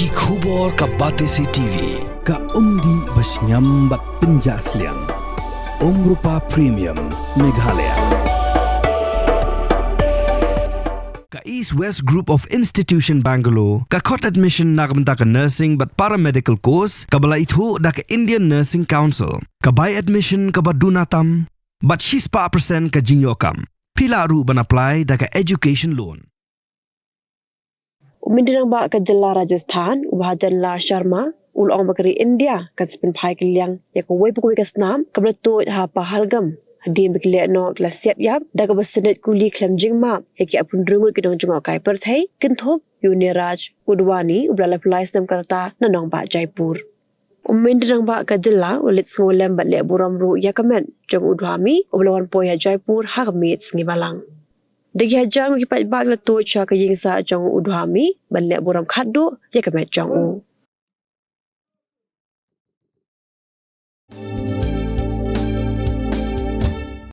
Ki khubor ka Batesi TV. Ka umdi basnyambat penjasliang. Rupa Premium Meghalaya. Ka East West Group of Institution Bangalore, ka khot admission nagamta ka nursing but paramedical course, ka bala ithu da ka Indian Nursing Council, ka buy admission ka badunatam, but she's pa percent ka jinyokam. Pila ru ban apply da ka education loan. Umindirang ba ka jala Rajasthan, ubahajan la Sharma, ulong bakari India, ka Pynphai Kylliang, ya ka way pukul kas nam, ka belato ha pahalgam. Hadim bik Lehnoh kelas siap yap, da ka basenet kuli klam jingma, ya ki apun drungut kidong jengok kai perthai, kentop, Uniraj, Udwani, ublala pelais nam karta, nanong ba Jaipur. Umindirang ba ka jala, ulit ngolem bat lek buram ru ya kamet, jong Udwami, ublawan poya Jaipur, ha kamit ngibalang. Dagi hajang kipat bag la to cha ka yingsa jong Udwami, ban lek buram khaddo, ya kamet jong u.